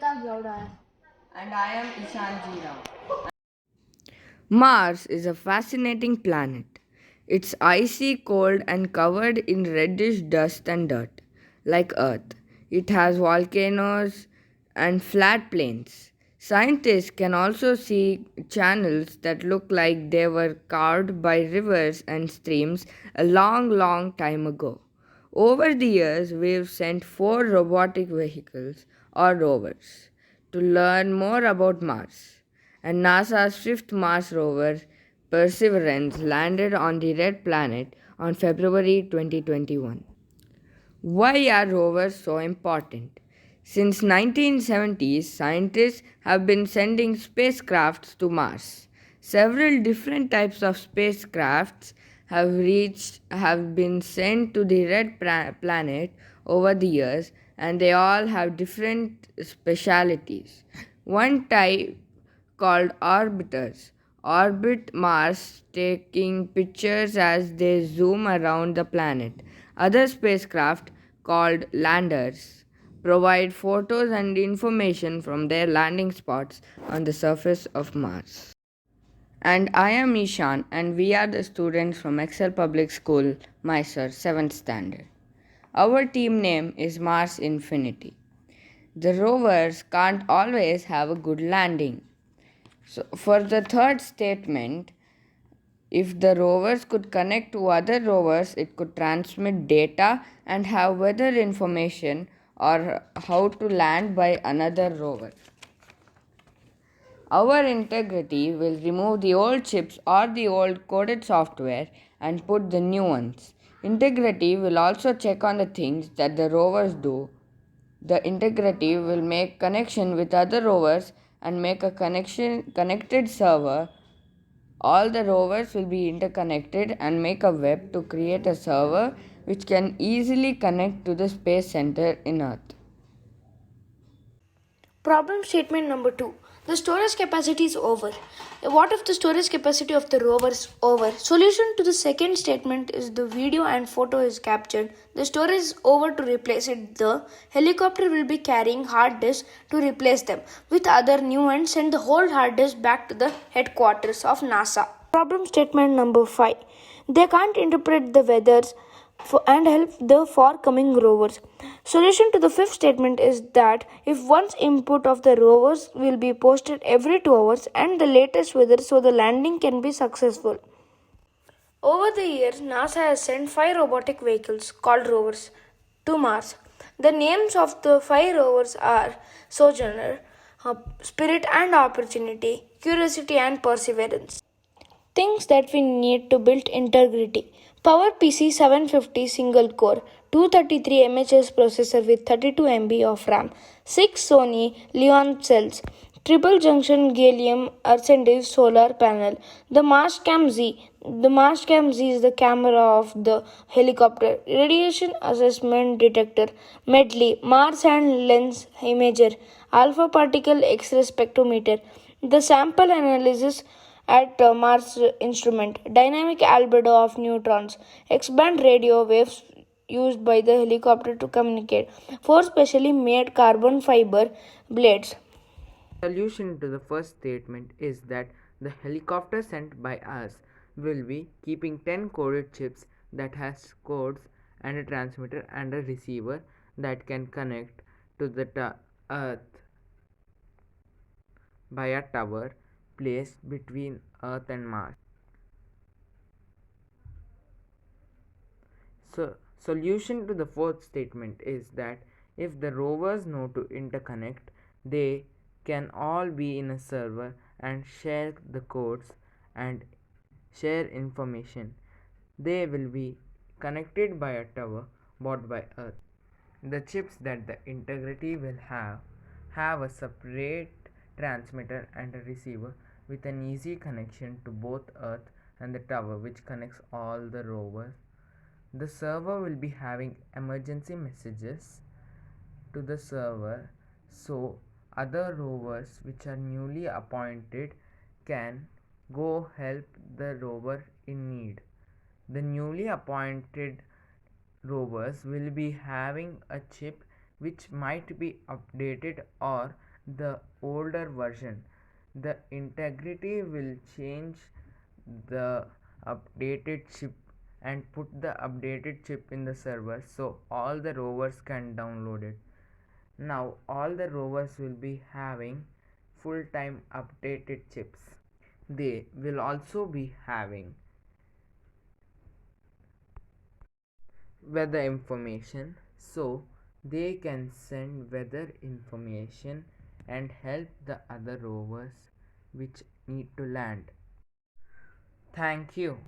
And I am Ishan Jira. Mars is a fascinating planet. It's icy, cold, and covered in reddish dust and dirt, like Earth. It has volcanoes and flat plains. Scientists can also see channels that look like they were carved by rivers and streams a long, long time ago. Over the years, we've sent four robotic vehicles or rovers to learn more about Mars, and NASA's fifth Mars rover, Perseverance, landed on the red planet on February 2021. Why are rovers so important? Since 1970s, scientists have been sending spacecrafts to Mars. Several different types of spacecrafts have been sent to the planet over the years, and they all have different specialities. One type called orbiters orbit Mars, taking pictures as they zoom around the planet. Other spacecraft, called landers, provide photos and information from their landing spots on the surface of Mars. And I am Ishan, and we are the students from Excel Public School, Mysore, 7th Standard. Our team name is Mars Infinity. The rovers can't always have a good landing. So, for the third statement, if the rovers could connect to other rovers, it could transmit data and have weather information or how to land by another rover. Our integrity will remove the old chips or the old coded software and put the new ones. Integrity will also check on the things that the rovers do. The integrity will make connection with other rovers and make a connected server. All the rovers will be interconnected and make a web to create a server which can easily connect to the space center in Earth. Problem statement number 2. The storage capacity is over. What if the storage capacity of the rover is over? Solution to the second statement is the video and photo is captured. The storage is over to replace it. The helicopter will be carrying hard disks to replace them with other new and send the whole hard disk back to the headquarters of NASA. Problem statement number 5. They can't interpret the weathers and help the forthcoming rovers. Solution to the fifth statement is that if one's input of the rovers will be posted every 2 hours and the latest weather so the landing can be successful. Over the years, NASA has sent 5 robotic vehicles called rovers to Mars. The names of the 5 rovers are Sojourner, Spirit and Opportunity, Curiosity and Perseverance. Things that we need to build integrity. PowerPC 750 single core, 233 mHz processor with 32 MB of RAM, 6 Sony Leon cells, triple junction gallium arsenide solar panel, the Mastcam Z. The Mastcam Z is the camera of the helicopter, radiation assessment detector, Medley, Mars and lens imager, alpha particle X-ray spectrometer, the sample analysis at Mars instrument, dynamic albedo of neutrons, X-band radio waves used by the helicopter to communicate, four specially made carbon fiber blades. Solution to the first statement is that the helicopter sent by us will be keeping 10 coded chips that has codes and a transmitter and a receiver that can connect to the earth by a tower placed between earth and Mars. So, solution to the fourth statement is that if the rovers know to interconnect, they can all be in a server and share the codes and share information. They will be connected by a tower bought by Earth. The chips that the integrity will have a separate transmitter and a receiver with an easy connection to both Earth and the tower which connects all the rovers. The server will be having emergency messages to the server so other rovers which are newly appointed can go help the rover in need. The newly appointed rovers will be having a chip which might be updated or the older version. The integrity will change the updated chip and put the updated chip in the server so all the rovers can download it. Now all the rovers will be having full-time updated chips. They will also be having weather information so they can send weather information and help the other rovers which need to land. Thank you.